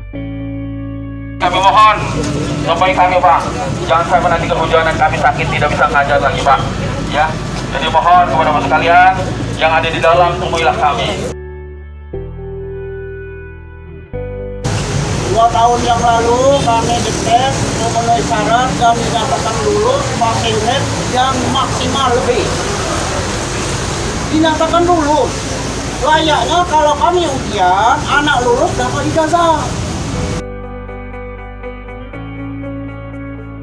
Kami mohon, supaya kami Pak, jangan sampai nanti kehujanan kami sakit tidak bisa ngajar lagi Pak. Ya, jadi mohon kepada Bapak sekalian yang ada di dalam, tungguilah kami. 2 tahun yang lalu kami dites memenuhi syarat dan dinyatakan lulus pakai rate yang maksimal lebih. Dinyatakan lulus. Layaknya kalau kami ujian, anak lulus dapat ijazah.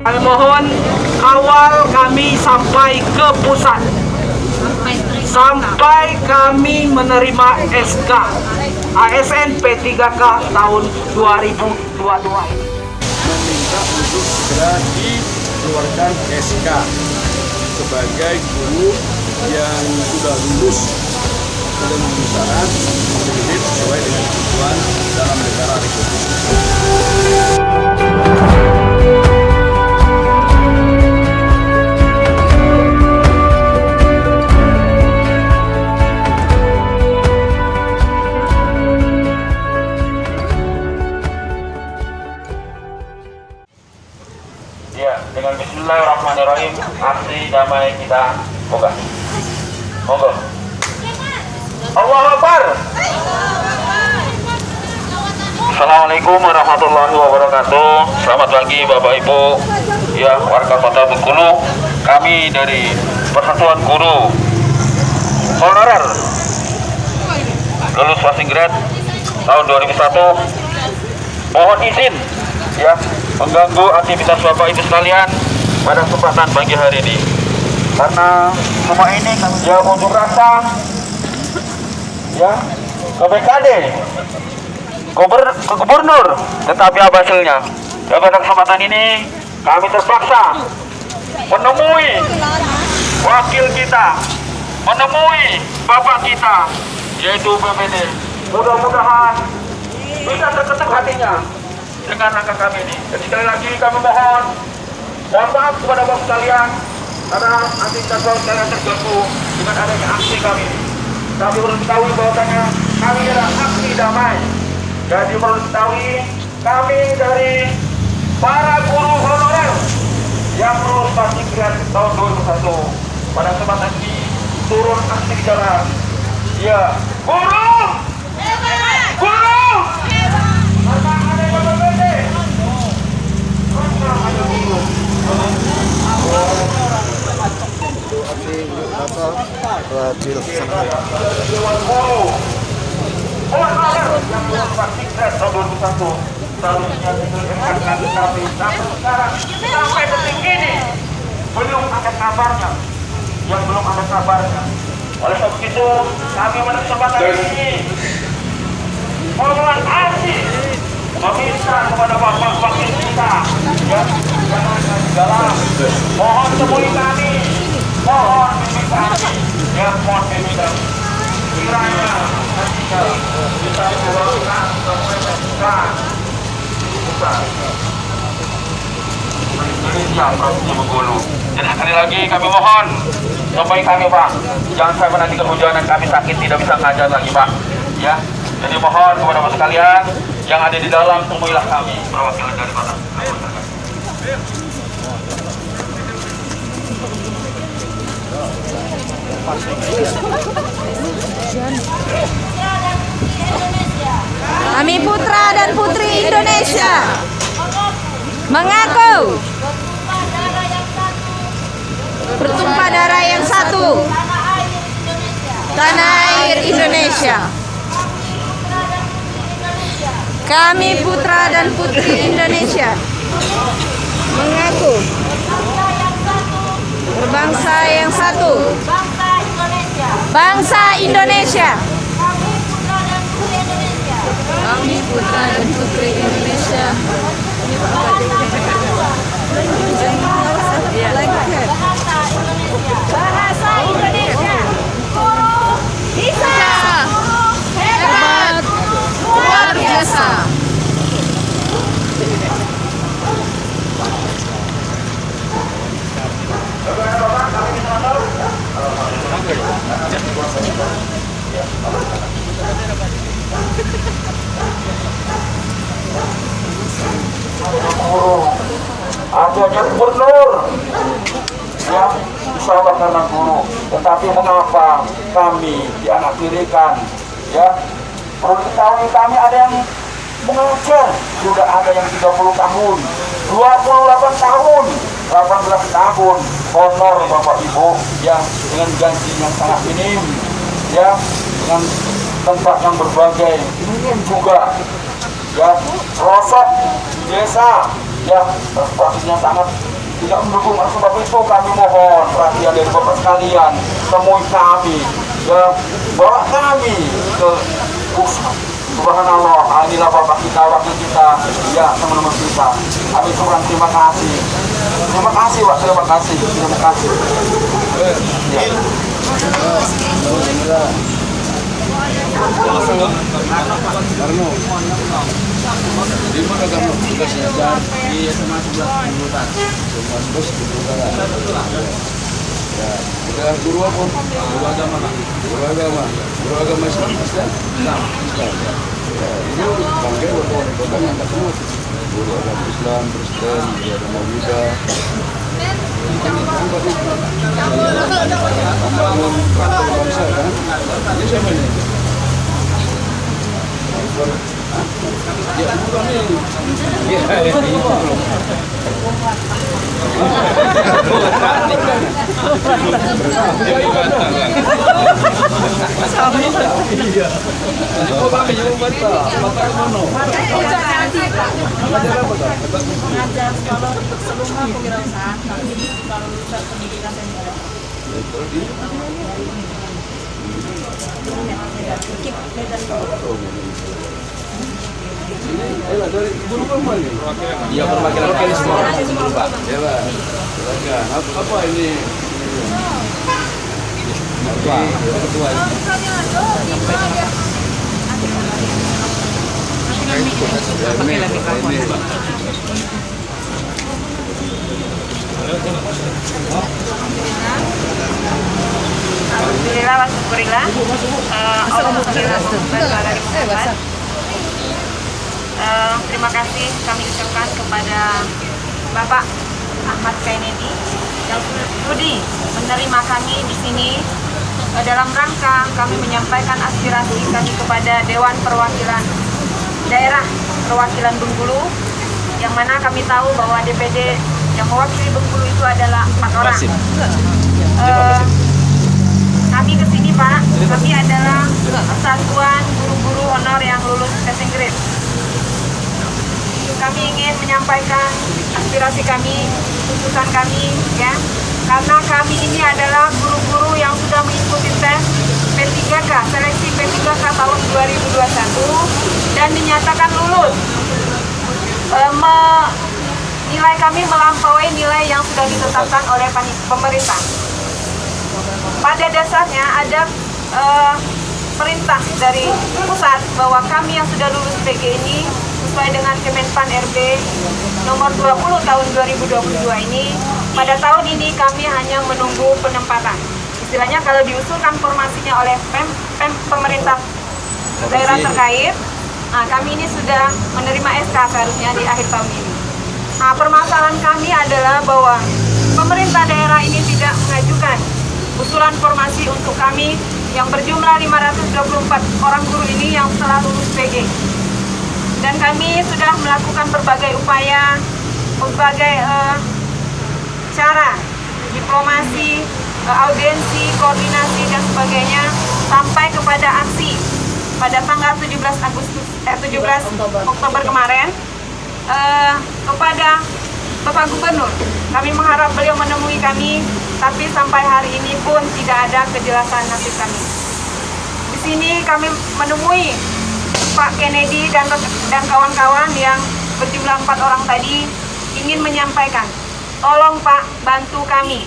Kami mohon kawal kami sampai ke pusat, sampai kami menerima SK ASN P3K tahun 2022 ini. Meminta untuk segera dikeluarkan SK sebagai guru yang sudah lulus dan memenuhi syarat kredit sesuai dengan kebutuhan dalam negara Republik Indonesia. Ya, dengan Bismillahirrahmanirrahim, aksi damai kita buka. Monggo. Allahu Akbar. Assalamualaikum warahmatullahi wabarakatuh. Selamat pagi Bapak Ibu, ya warga Kota Bengkulu. Kami dari Persatuan Guru Honorer lulus passing grade tahun 2001. Mohon izin ya mengganggu aktivitas Bapak Ibu sekalian pada kesempatan pagi hari ini, karena semua ini ya unjuk rasa ya ke BKD, ke Gubernur, tetapi apa hasilnya? Ya, pada kesempatan ini kami terpaksa menemui wakil kita, menemui Bapak kita, yaitu BPD. Mudah-mudahan bisa terketuk hatinya dengan langkah kami ini. Dan sekali lagi kami mohon maaf kepada Bapak sekalian, karena aktivitas Bapak sekalian terganggu dengan adanya aksi kami ini. Tapi perlu diketahui bahwasanya kami adalah aksi damai. Jadi perlu diketahui kami dari para guru honorer yang lulus passing grade tahun 2001 pada kesempatan ini turun aksi di jalan. Ya, guru, guru, karena ada BPD, karena ada guru. Dewan Guru honorer yang lulus passing grade tahun 2001 seharusnya diingatkan, tetapi sampai sekarang, sampai detik ini belum ada kabarnya, yang belum ada kabarnya. Oleh sebab itu kami pada kesempatan ini mohon aksi meminta kepada Bapak wakil kita ya yang ada di dalam, mohon temui kami, mohon bimbing kami, ya mohon bimbing kami. Kiranya kita bisa melakukan kemudian Indonesia Provinsi Bengkulu. Jadi sekali lagi kami mohon supaya kami Pak, jangan sampai nanti kehujanan kami sakit tidak bisa ngajar lagi Pak. Ya, jadi mohon kepada Bapak sekalian yang ada di dalam, tungguilah kami perwakilan dari Bapak. Kami putra dan putri Indonesia mengaku bertumpah darah yang satu, tanah air Indonesia. Kami putra dan putri Indonesia mengaku berbangsa yang satu, bangsa Indonesia. Kami putra dan putri Indonesia. Bahasa Indonesia. Bisa. Hebat. Luar biasa. adanya gubernur, ya insya Allah karena guru. Tetapi mengapa kami dianaktirikan, ya perlu diketahui kami ada yang mengajar sudah ada yang 30 tahun, 28 tahun, 18 tahun honor Bapak Ibu yang dengan gaji yang sangat minim, ya dengan tempat yang berbagai, minim juga, ya pelosok desa, ya transportasinya sangat tidak mendukung. Sebab itu kami mohon perhatian dari Bapak sekalian, temui kami, ya bawa kami ke pusat. Subhanallah, inilah Bapak kita, wakil kita, ya teman-teman kita. Kami kurang terima kasih. Terima kasih Pak, terima kasih. Terima kasih. Ya. Karno, di mana kamu tugas ngajar di SMA 11 Burutan? Semua bos ya, udah guru apa? Guru agama. Guru agama Islam kan? Islam. Ya, ini bangga orang yang ketemu. Guru agama Islam, Kristen, agama Buddha. Membangun bangsa kan? Ini siapa ini? Ya, bukan ini. Mengajar sekolah sebelumnya kewirausahaan, tapi kalau lulusan pendidikan teknik. Dari guru kamu ini? Iya, perwakilan semua Pak. Ya Pak. Silakan. Apa ini? Ketua. Ketua. Alhamdulillah wa syukurillah. Terima kasih kami ucapkan kepada Bapak Ahmad Kennedy yang sudi menerima kami di sini dalam rangka kami menyampaikan aspirasi kami kepada Dewan Perwakilan Daerah Perwakilan Bengkulu, yang mana kami tahu bahwa DPD yang mewakili Bengkulu itu adalah 4 orang. Kami kesini Pak, kami adalah persatuan guru-guru honor yang lulus passing grade. Kami ingin menyampaikan aspirasi kami, tuntutan kami, ya, karena kami ini adalah guru-guru yang sudah mengikuti tes P3K, seleksi P3K tahun 2021 dan dinyatakan lulus. Nilai kami melampaui nilai yang sudah ditetapkan oleh pemerintah. Pada dasarnya ada perintah dari pusat bahwa kami yang sudah lulus PG ini sesuai dengan Kemenpan RB nomor 20 tahun 2022 ini, pada tahun ini kami hanya menunggu penempatan. Istilahnya kalau diusulkan formasinya oleh pemerintah daerah terkait, nah kami ini sudah menerima SK seharusnya di akhir tahun ini. Nah, permasalahan kami adalah bahwa pemerintah daerah ini tidak mengajukan usulan formasi untuk kami yang berjumlah 524 orang guru ini yang telah lulus PG. Dan kami sudah melakukan berbagai upaya, berbagai cara, diplomasi, audiensi, koordinasi dan sebagainya, sampai kepada aksi pada tanggal 17 Oktober kemarin kepada Bapak Gubernur. Kami mengharap beliau menemui kami, tapi sampai hari ini pun tidak ada kejelasan nasib kami. Di sini kami menemui Pak Kennedy dan kawan-kawan yang berjumlah 4 orang tadi, ingin menyampaikan, tolong Pak, bantu kami.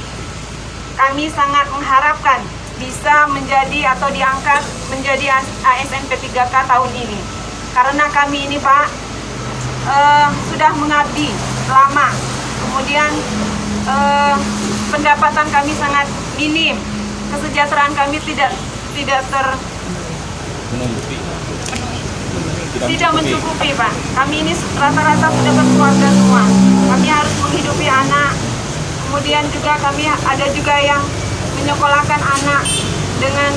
Kami sangat mengharapkan bisa menjadi atau diangkat menjadi ASN P3K tahun ini. Karena kami ini Pak, sudah mengabdi lama. Kemudian pendapatan kami sangat minim, kesejahteraan kami tidak tidak mencukupi, Pak. Kami ini rata-rata sudah berkeluarga semua. Kami harus menghidupi anak. Kemudian juga kami ada juga yang menyekolahkan anak dengan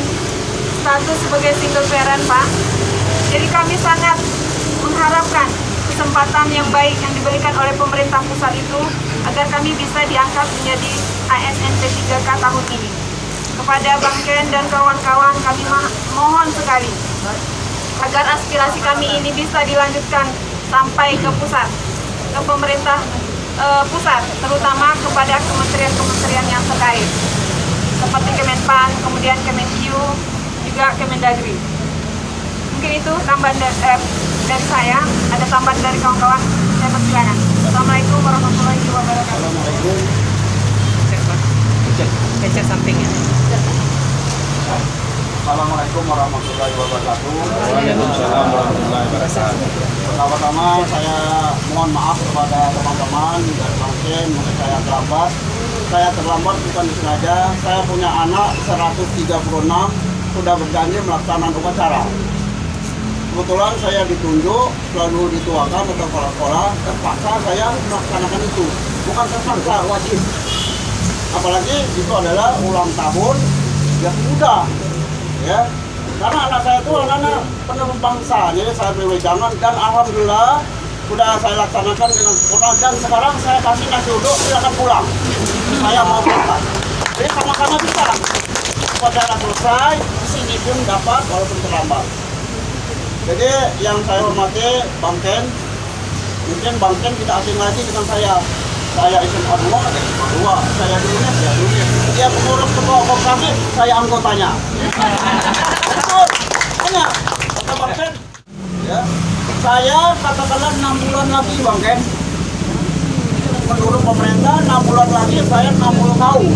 status sebagai single parent, Pak. Jadi kami sangat mengharapkan kesempatan yang baik yang diberikan oleh pemerintah pusat itu agar kami bisa diangkat menjadi ASN P3K tahun ini. Kepada Bang Ken dan kawan-kawan kami mohon sekali agar aspirasi kami ini bisa dilanjutkan sampai ke pusat, ke pemerintah pusat, terutama kepada kementerian-kementerian yang terkait seperti Kemenpan, kemudian Kemenkyu, juga Kemendagri. Mungkin itu tambahan dari saya. Ada tambahan dari kawan-kawan, saya persilakan. Assalamualaikum warahmatullahi wabarakatuh. Cek sampingnya. Assalamualaikum warahmatullahi wabarakatuh. Waalaikumsalam warahmatullahi wabarakatuh. Pertama-tama saya mohon maaf kepada teman-teman dari Bangken, mungkin saya terlambat. Saya terlambat bukan disengaja. Saya punya anak 136 sudah berjanji melaksanakan upacara. Kebetulan saya ditunjuk, lalu dituakan oleh kepala sekolah, terpaksa saya melaksanakan itu. Bukan terpaksa, wajib. Apalagi itu adalah ulang tahun yang muda, ya. Karena anak saya itu anak-anak penerus bangsa, jadi saya beri wejangan dan alhamdulillah sudah saya laksanakan dengan sempurna dan sekarang saya kasih nasi uduk, silakan pulang. Saya mau berangkat. Jadi sama-sama bisa. Upacara selesai, sini pun dapat walaupun terlambat. Jadi yang saya hormati Bang Ken, mungkin Bang Ken tidak asing lagi dengan saya. Saya SMA 2, saya dulunya, dia pengurus ketua koperasi, saya anggotanya. Betul, hanya kata Bang Ken. Ya, saya katakanlah 6 bulan lagi Bang Ken. Menurut pemerintah 6 bulan lagi saya 60 tahun.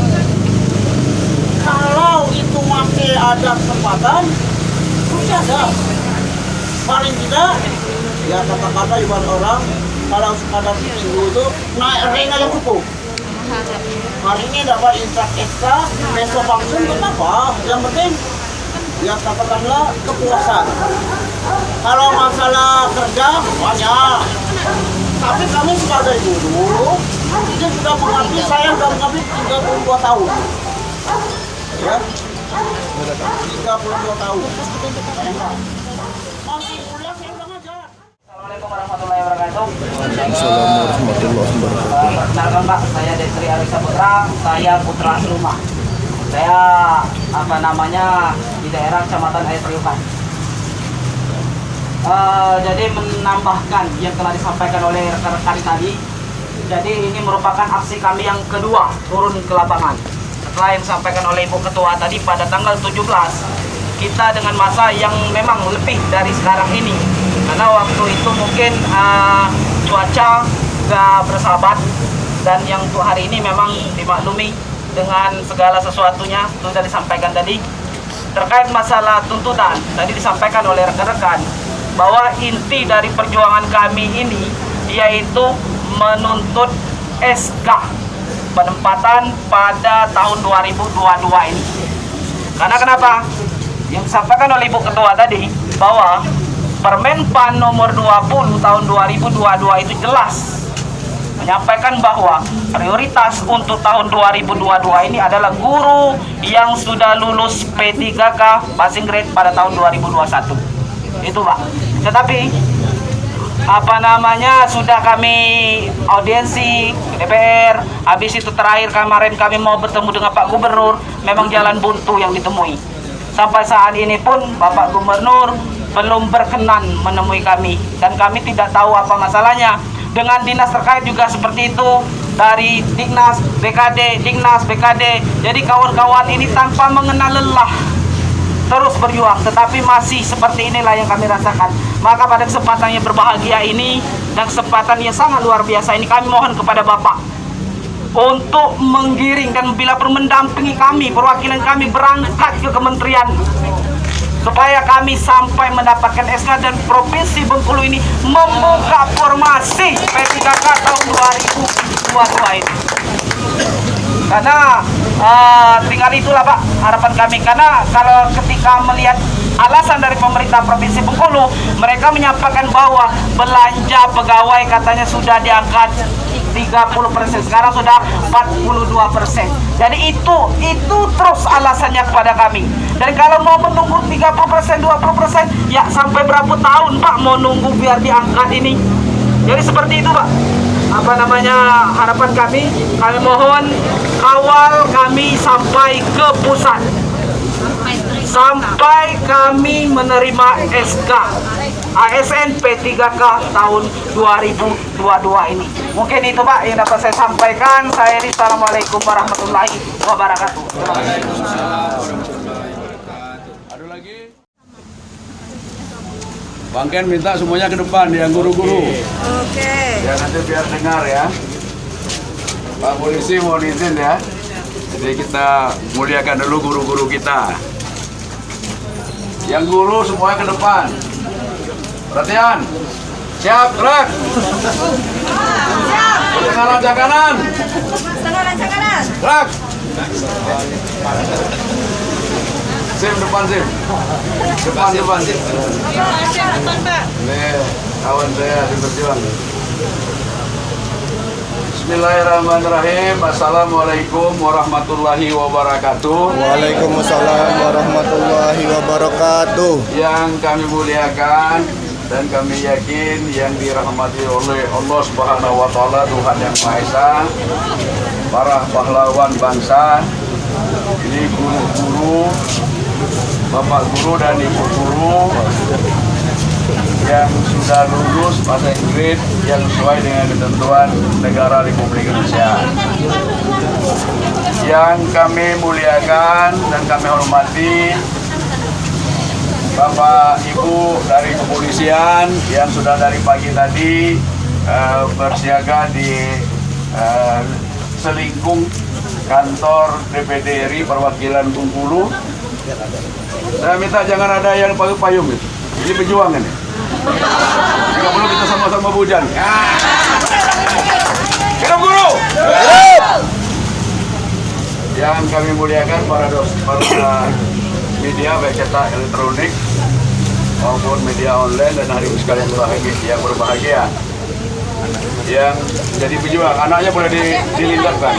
Kalau itu masih ada kesempatan, sudah ada. Paling tidak, ya kata-kata ibarat orang, kalau sekadar seminggu itu naik ring aja cukup. Hari ini dapat intrak ekstra, besok langsung kenapa? Yang penting, ya katakanlah kepuasan. Kalau masalah kerja, banyak. Tapi kami sebagai guru, dia sudah mengabdi, saya sudah mengabdi 32 tahun. Ya, 32 tahun. Masih kuliah saya udah ngajar. Assalamualaikum warahmatullahi wabarakatuh. Assalamualaikum warahmatullahi wabarakatuh. Perkenalkan Pak, saya Desri Arisa Putra, saya putra rumah. Saya di daerah Kecamatan Air Priukan. Jadi menambahkan yang telah disampaikan oleh rekan-rekan tadi. Jadi ini merupakan aksi kami yang kedua turun ke lapangan. Setelah yang disampaikan oleh Ibu Ketua tadi pada tanggal 17, kita dengan masa yang memang lebih dari sekarang ini. Karena waktu itu mungkin cuaca gak bersahabat dan yang untuk hari ini memang dimaklumi dengan segala sesuatunya sudah disampaikan tadi. Terkait masalah tuntutan tadi disampaikan oleh rekan-rekan bahwa inti dari perjuangan kami ini yaitu menuntut SK penempatan pada tahun 2022 ini. Karena kenapa? Yang disampaikan oleh Ibu Ketua tadi bahwa Permenpan nomor 20 tahun 2022 itu jelas menyampaikan bahwa prioritas untuk tahun 2022 ini adalah guru yang sudah lulus P3K passing grade pada tahun 2021. Itu Pak. Tetapi sudah kami audiensi DPR, habis itu terakhir kemarin kami mau bertemu dengan Pak Gubernur, memang jalan buntu yang ditemui. Sampai saat ini pun Bapak Gubernur belum berkenan menemui kami dan kami tidak tahu apa masalahnya. Dengan dinas terkait juga seperti itu, dari Dignas, BKD, Dignas, BKD. Jadi kawan-kawan ini tanpa mengenal lelah terus berjuang, tetapi masih seperti inilah yang kami rasakan. Maka pada kesempatan yang berbahagia ini dan kesempatan yang sangat luar biasa ini, kami mohon kepada Bapak untuk menggiring dan bila perlu mendampingi kami, perwakilan kami berangkat ke kementerian supaya kami sampai mendapatkan SK dan Provinsi Bengkulu ini membuka formasi P3K tahun 2022 ini. Karena tinggal itulah Pak harapan kami, karena kalau ketika melihat alasan dari pemerintah Provinsi Bengkulu, mereka menyampaikan bahwa belanja pegawai katanya sudah diangkat 30%, sekarang sudah 42%. Jadi itu terus alasannya kepada kami. Dan kalau mau menunggu 30%, 20%, ya sampai berapa tahun Pak mau nunggu biar diangkat ini? Jadi seperti itu Pak. Apa namanya, harapan kami mohon kawal kami sampai ke pusat, sampai kami menerima SK ASN P3K tahun 2022 ini. Mungkin itu Pak yang dapat saya sampaikan. Saya Assalamualaikum warahmatullahi wabarakatuh. Ada lagi? Bang Ken minta semuanya ke depan, yang guru-guru. Oke. Ya nanti biar dengar ya. Pak Polisi mohon izin ya. Jadi kita muliakan dulu guru-guru kita. Yang guru semuanya ke depan. Perhatian. Siap, gerak. Setengah rancang kanan. Gerak. Sim, depan Sim. Depan. Nih, kawan saya di berjuang. Bismillahirrahmanirrahim. Assalamualaikum warahmatullahi wabarakatuh. Waalaikumsalam warahmatullahi wabarakatuh. Yang kami muliakan dan kami yakin yang dirahmati oleh Allah Subhanahu wa taala, Tuhan yang Maha Esa, para pahlawan bangsa, ini guru-guru, Bapak guru dan Ibu guru yang sudah lulus bahasa Inggris yang sesuai dengan ketentuan negara Republik Indonesia. Yang kami muliakan dan kami hormati Bapak Ibu dari kepolisian yang sudah dari pagi tadi bersiaga di selingkung kantor DPD RI perwakilan Bengkulu. Saya minta jangan ada yang pakai payung gitu. Ini pejuang ini. Jika perlu kita sama-sama hujan. Hidup guru! Yang kami muliakan para media baik cetak elektronik maupun media online dan hari ini sekalian yang berbahagia yang jadi pejuang, anaknya boleh dilibatkan.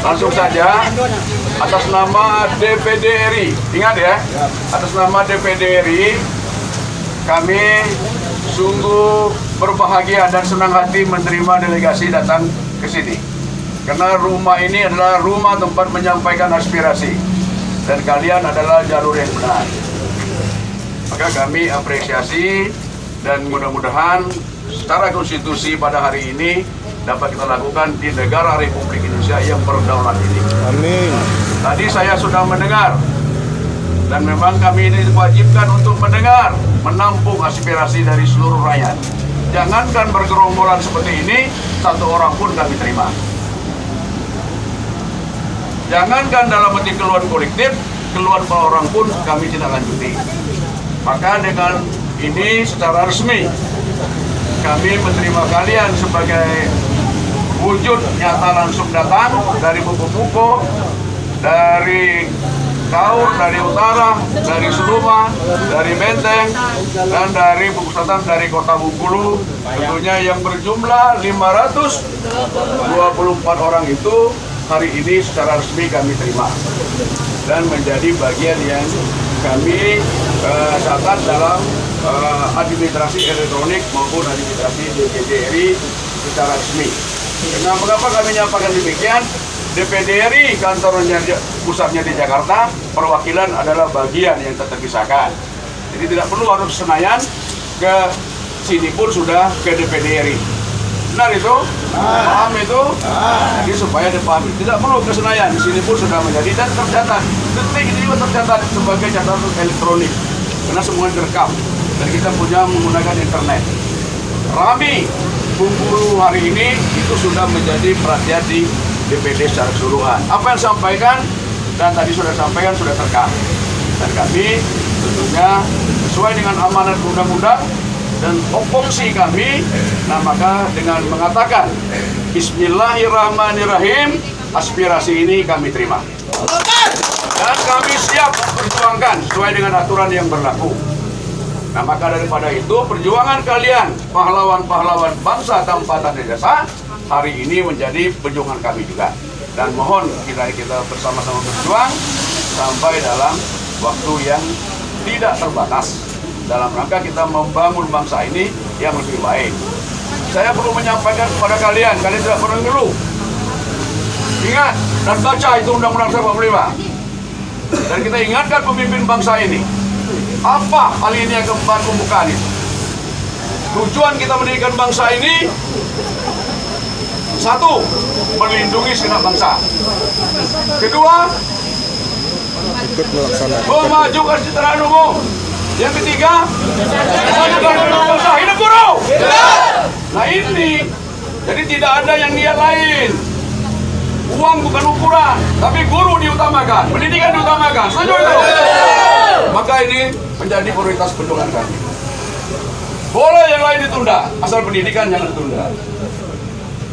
Langsung saja atas nama DPD RI, ingat ya, atas nama DPD RI kami sungguh berbahagia dan senang hati menerima delegasi datang ke sini. Karena rumah ini adalah rumah tempat menyampaikan aspirasi dan kalian adalah jalur yang benar. Maka kami apresiasi dan mudah-mudahan secara konstitusi pada hari ini dapat kita lakukan di negara Republik Indonesia yang berdaulat ini. Amin. Tadi saya sudah mendengar dan memang kami ini diwajibkan untuk mendengar, menampung aspirasi dari seluruh rakyat. Jangankan bergerombolan seperti ini, satu orang pun kami terima. Jangankan dalam bentuk keluhan kolektif, keluhan per orang pun kami tidak lanjuti. Maka dengan ini secara resmi kami menerima kalian sebagai wujud nyata langsung datang dari buku-buku, dari Kaur, dari utara, dari Seluma, dari Menteng, dan dari Buku Selatan dari Kota Bengkulu. Tentunya yang berjumlah 524 orang itu hari ini secara resmi kami terima dan menjadi bagian yang kami catat dalam administrasi elektronik maupun administrasi DPD RI secara resmi. Nah, mengapa kami nyampaikan demikian? DPD RI kantornya pusatnya di Jakarta, perwakilan adalah bagian yang terpisahkan. Jadi tidak perlu harus Senayan, ke sini pun sudah ke DPD RI. Benar itu? Paham itu? Jadi supaya dipahami, tidak perlu ke Senayan, di sini pun sudah menjadi dan tercatat. Detik ini juga tercatat sebagai catatan elektronik karena semua direkam dan kita punya menggunakan internet. Rami Bengkulu hari ini itu sudah menjadi perhatian di DPD secara keseluruhan. Apa yang disampaikan dan tadi sudah sampaikan sudah terekam. Dan kami tentunya sesuai dengan amanat undang-undang dan opoksi kami, nah maka dengan mengatakan Bismillahirrahmanirrahim, aspirasi ini kami terima. Dan kami siap perjuangkan sesuai dengan aturan yang berlaku. Nah, maka daripada itu, perjuangan kalian, pahlawan-pahlawan bangsa tanpa tanda jasa, hari ini menjadi perjuangan kami juga. Dan mohon kita bersama-sama berjuang sampai dalam waktu yang tidak terbatas dalam rangka kita membangun bangsa ini yang lebih baik. Saya perlu menyampaikan kepada kalian tidak perlu ngeluh. Ingat dan baca itu Undang-Undang 45. Dan kita ingatkan pemimpin bangsa ini, apa alinea keempat pembukaan itu. Tujuan kita mendirikan bangsa ini, satu, melindungi segenap bangsa. Kedua, Ikut melaksanakan. memajukan kesejahteraan umum. Yang ketiga, memajukan bangsa. Hidup guru! Nah ini, jadi tidak ada yang niat lain. Uang bukan ukuran, tapi guru diutamakan, pendidikan diutamakan. Setuju itu? Maka ini menjadi prioritas perjuangan kami. Boleh yang lain ditunda, asal pendidikan jangan ditunda.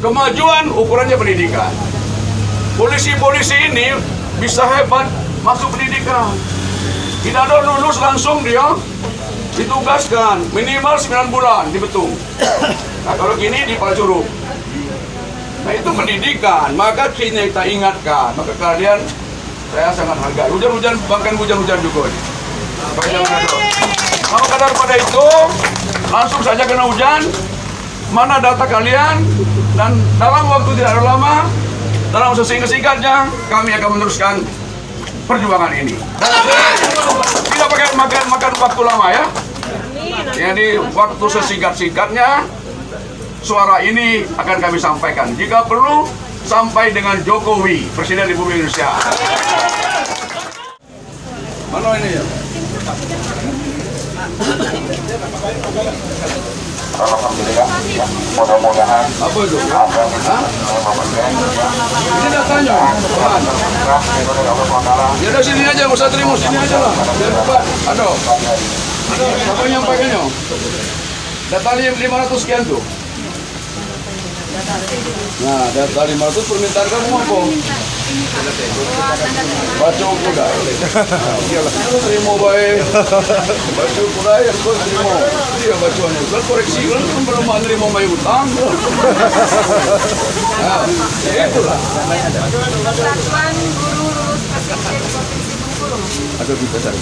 Kemajuan ukurannya pendidikan. Polisi-polisi ini bisa hebat masuk pendidikan. Tidak ada lulus langsung dia ditugaskan minimal 9 bulan di Betung. Nah kalau gini di Palcurug. Nah itu pendidikan, maka kita ingatkan, maka kalian saya sangat hargai. Hujan-hujan, bahkan hujan-hujan juga. Maka daripada itu, langsung saja kena hujan, mana data kalian, dan dalam waktu tidak lama, dalam sesingkat-singkatnya, kami akan meneruskan perjuangan ini. Tidak pakai makan waktu lama ya. Jadi waktu sesingkat-singkatnya, suara ini akan kami sampaikan. Jika perlu, sampai dengan Jokowi, Presiden Republik Indonesia. Mana ini ya? Alhamdulillah, mudah-mudahan Apa itu? apa Hah? Ini datanya. Ya udah sini aja, nggak usah terima sini aja lah. Biar cepat. Aduh. Siapa yang nyampaikannya? Data 500 sekian tuh. Nah, data 500 permintaan kamu apa? Baca kuda. Iyalah, terima baik. Baca kuda yang kau terima. Iya bacanya. Kan koreksi kan belum menerima mai utang. Nah, itulah. Persatuan Guru Lulus Pesisir Provinsi Bengkulu. Ada di pasar.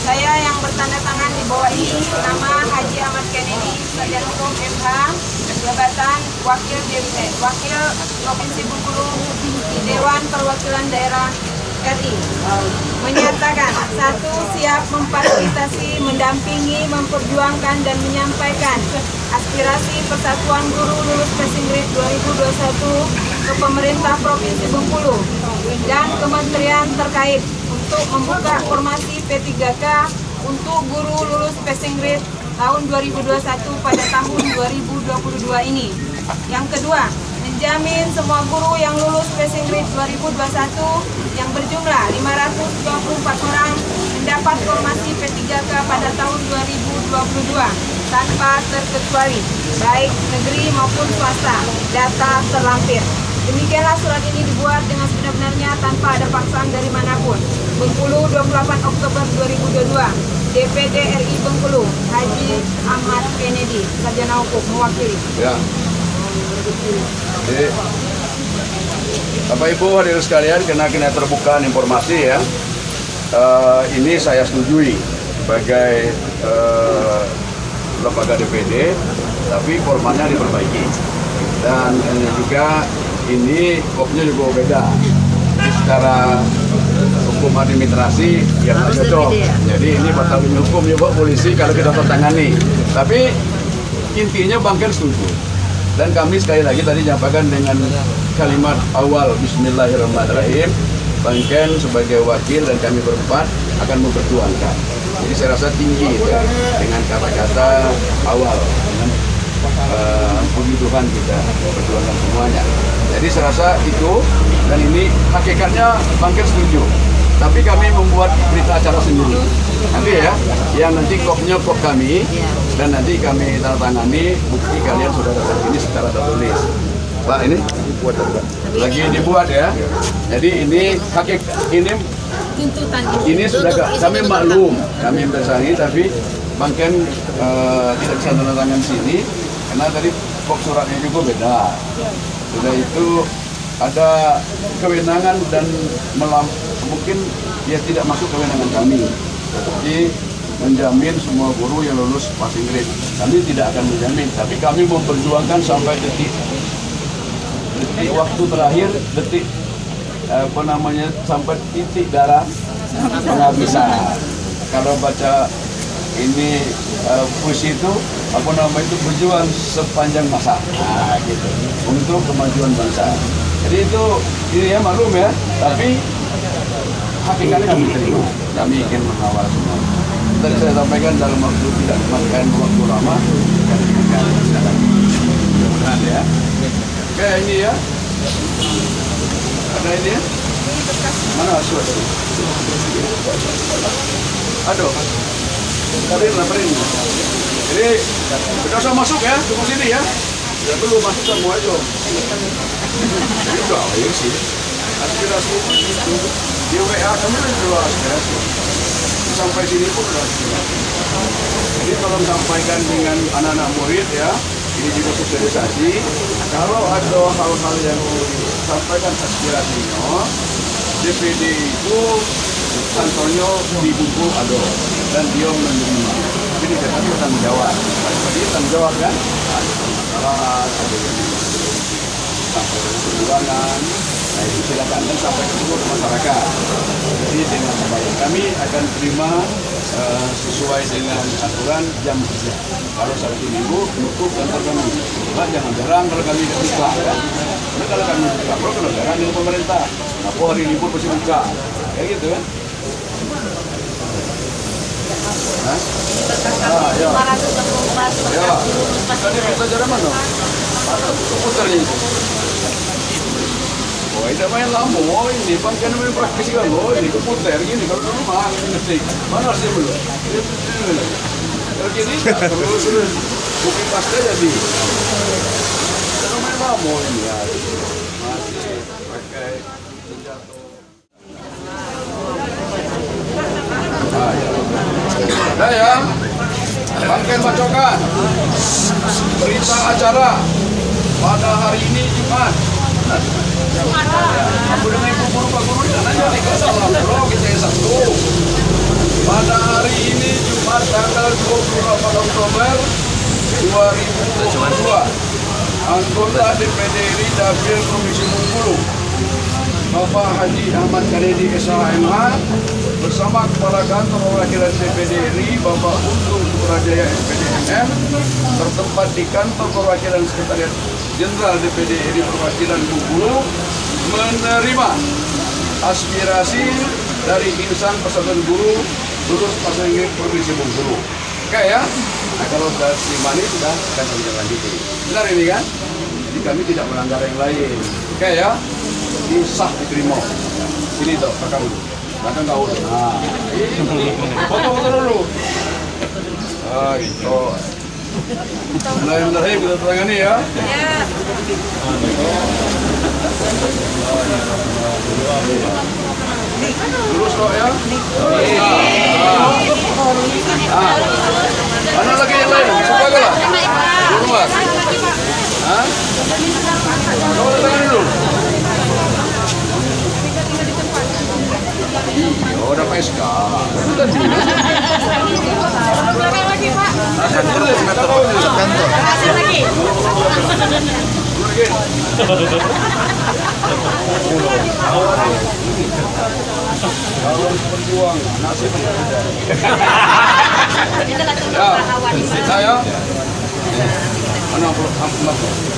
Saya yang bertanda tangan di bawah ini nama Haji Ahmad Kennedy, Sarjana Hukum MH, jabatan Wakil Provinsi Bengkulu di Dewan Perwakilan Daerah RI. Menyatakan, satu, siap memfasilitasi, mendampingi, memperjuangkan dan menyampaikan aspirasi Persatuan Guru Lulus Passing Grade 2021 ke pemerintah Provinsi Bengkulu dan kementerian terkait untuk membuka formasi P3K untuk guru lulus passing grade tahun 2021 pada tahun 2022 ini. Yang kedua, menjamin semua guru yang lulus passing grade 2021 yang berjumlah 524 orang mendapat formasi P3K pada tahun 2022 tanpa terkecuali, baik negeri maupun swasta, data terlampir. Demikianlah surat ini dibuat dengan sebenar-benarnya tanpa ada paksaan dari manapun. Bengkulu 28 Oktober 2022. DPD RI Bengkulu, Haji Ahmad Kennedy, Sarjana Hukum, mewakili. Ya. Jadi, Bapak Ibu hadirin sekalian, kena terbukaan informasi ya. Ini saya setujui sebagai lembaga DPD, tapi formatnya diperbaiki. Dan juga ini kopnya juga beda. Jadi secara hukum administrasi yang nggak cocok. Jadi ini batal demi hukum juga polisi kalau kita tertangani. Tapi intinya Bangken setuju. Dan kami sekali lagi tadi nyampaikan dengan kalimat awal Bismillahirrahmanirrahim. Bangken sebagai wakil dan kami berempat akan memperjuangkan. Jadi saya rasa tinggi ya, dengan kata-kata awal dengan kebutuhan kita perjuangan semuanya. Jadi saya rasa itu, dan ini hakikatnya Bangken setuju. Tapi kami membuat berita acara sendiri. Nanti ya, yang nanti kopnya kop kami, dan nanti kami tanda tangani bukti kalian sudah dapat ini secara tertulis. Pak ini dibuat lagi dibuat ya. Jadi ini Ini sudah kami maklum, kami bersangi, tapi Bangken tidak bisa tanda tangan sini karena tadi pokok suratnya juga beda. Sudah itu ada kewenangan dan mungkin dia tidak masuk kewenangan kami. Jadi menjamin semua guru yang lulus passing grade. Kami tidak akan menjamin, tapi kami memperjuangkan sampai detik waktu terakhir, detik sampai titik darah penghabisan. Kalau baca ini puisi itu berjuang sepanjang masa, gitu, untuk kemajuan bangsa. Jadi itu ini ya maklum ya, tapi hakikatnya kami terima, kami ingin mengawal semua. Tadi saya sampaikan dalam waktu tidak memakan waktu lama, kami akan silakan. Mudah-mudahan ya. Oke, ini ya. Ada ini ya? Mana surat? Aduh. Tadi laporin. Jadi kita usah masuk ya, tunggu sini ya. Tidak perlu masuk semua aja. Ini udah akhir sih. Aspirasi di WA kami sudah aspirasi. Sampai sini pun sudah aspirasi. Jadi tolong sampaikan dengan anak-anak murid ya. Ini juga sosialisasi. Kalau ada hal-hal yang disampaikan aspirasinya, DPD itu Antonio di buku ada dan dia menerima. Jadi kita tanggung jawab. Jadi tanggung jawab kan? Ada sampai perjuangan. Nah itu silakan dan sampai ketemu ke masyarakat. Jadi dengan baik kami akan terima sesuai dengan aturan jam kerja. Kalau Sabtu Minggu nutup kantor kami. Nah, jangan jarang kalau kami tidak buka kan. Karena kalau kami buka, kalau jarang dengan pemerintah. Apa hari libur pasti buka. Kayak gitu kan. Hah? Ya. Ya. Tadi minta cara mana? Putarnya itu. Oh, ini main lama. Oh, ini Bangken main praktis kan. Oh, ini keputar gini. Kalau dulu mah ngetik. Mana harusnya belum? Kalau gini terus kopi pasta jadi. Kalau main lama ini ya. Masih pakai senjata. Nah ya, Bangken bacakan berita acara pada hari ini Jumat. Aku dengan ibu guru Pak Guru dan aja di kelas kita yang satu. Pada hari ini Jumat tanggal 28 Oktober 2022, anggota DPD RI Dapil Komisi Bengkulu Bapak Haji Ahmad Karedi SHMH bersama Kepala Kantor Perwakilan DPD RI Bapak Untung Suprajaya SPDMM bertempat di Kantor Perwakilan Sekretariat Jenderal DPD RI Perwakilan Bengkulu menerima aspirasi dari insan persatuan guru lulus passing grade Provinsi Bengkulu. Oke ya, nah kalau sudah terima ini sudah akan kita lanjuti. Benar ini kan? Jadi kami tidak melanggar yang lain. Oke ya, ini sah diterima. Sini toh, rekam dulu. Belakang kau. Nah, foto-foto dulu. Ah, itu. Bismillahirrahmanirrahim, kita terangani ya. Lurus kok ya. Mana lagi yang lain? Suka ke lah? Di rumah? Hah? Kau tangan dulu. Oh, ada PSK. Belakang lagi, Pak. Hasil lagi. Kalau berjuang, nasib berbeda. Ya, saya mana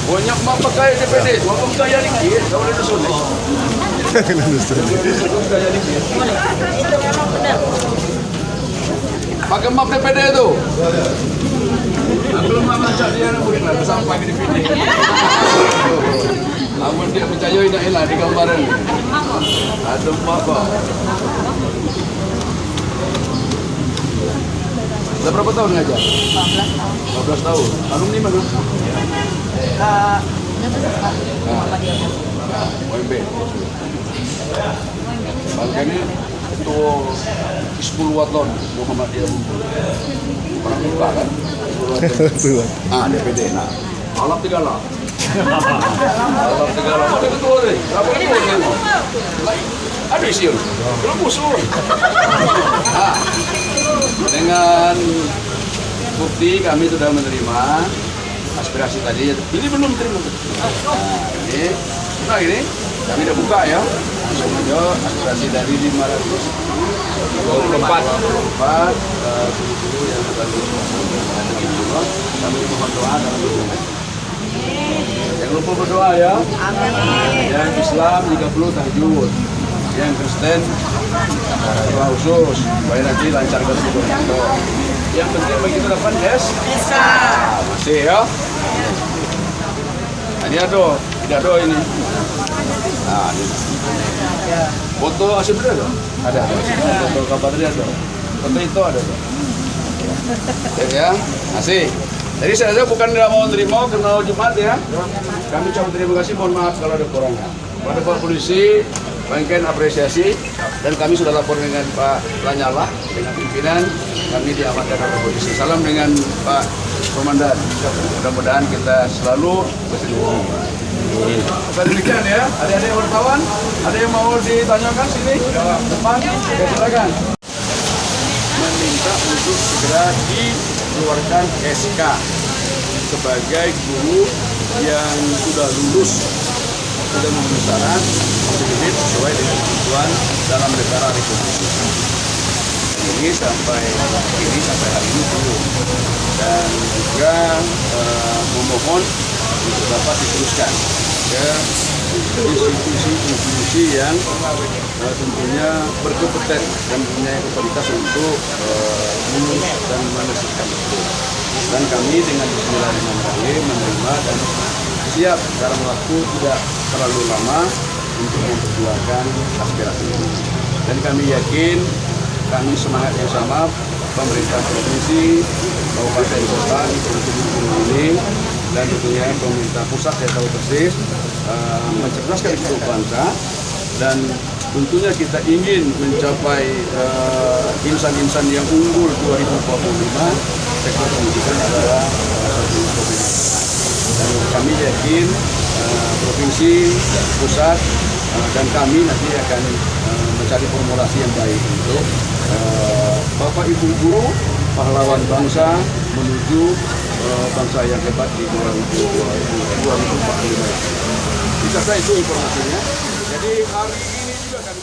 banyak mah pakai DPD, cuma gaya dikit, kalau ada sulit. Gaya dikit. Pakai map DPD itu. Belum mah baca dia mungkin lah sampai ke DPD. Namun dia percaya tidak enak di gambaran. Ada apa? Sudah berapa tahun ngajar? 15 tahun. Alumni mana? OMB. Bangkanya ketua Hizbul Waton Muhammadiyah Bungkul. Pernah buka kan? Betul. DPD. Nah, Alap Tegala. Alap Tegala. Ada ketua deh. Apa ketua deh? Ada isi lu. Lu musuh. Dengan bukti kami sudah menerima aspirasi tadi. Ini belum terima. Nah ini kami udah buka ya. Langsung aja aspirasi dari 524 guru-guru yang terlalu kami mohon doa dalam doa. Jangan lupa berdoa ya. Amin. Yang Islam 30 tahajud. Yang Kristen doa khusus supaya nanti lancar ke sekolah. Yang penting begitu dapat bisa. Masih ya. Ini ada, tidak ada ini. Nah, ini. Foto asli ada? Ada. Foto kabar dia ada. Foto itu ada. Ya, masih. Jadi saya bukan tidak mau terima kenal Jumat ya. Kami ucapkan terima kasih, mohon maaf kalau ada kekurangan. Kepada Pak Polisi, bangkian apresiasi, dan kami sudah lapor dengan Pak Lanyala, dengan pimpinan, kami diamankan oleh polisi. Salam dengan Pak Komandan. Mudah-mudahan kita selalu bersama. Demikian ya, adik-adik wartawan, ada yang mau ditanyakan sini? Depan, silakan. Meminta untuk segera dikeluarkan SK sebagai guru yang sudah lulus, sudah memenuhi syarat sedikit sesuai dengan kebutuhan dalam negara Republik ini sampai hari ini belum, dan juga memohon untuk dapat diteruskan ke institusi yang tentunya berkompeten dan punya kapasitas untuk mengurus dan meneruskan itu. Dan kami dengan Bismillahirrahmanirrahim menerima dan siap dalam waktu tidak terlalu lama untuk memperjuangkan aspirasi ini. Dan kami yakin kami semangat yang sama, pemerintah provinsi, kabupaten kota di ini, dan tentunya pemerintah pusat yang tahu persis mencerdaskan hidup bangsa, dan tentunya kita ingin mencapai insan-insan yang unggul 2045. Sektor pendidikan adalah satu provinsi, dan kami yakin provinsi pusat dan kami nanti akan mencari formulasi yang baik untuk Bapak Ibu guru pahlawan bangsa menuju bangsa yang hebat di 2045. Bisa saya itu informasinya. Jadi hari ini juga kami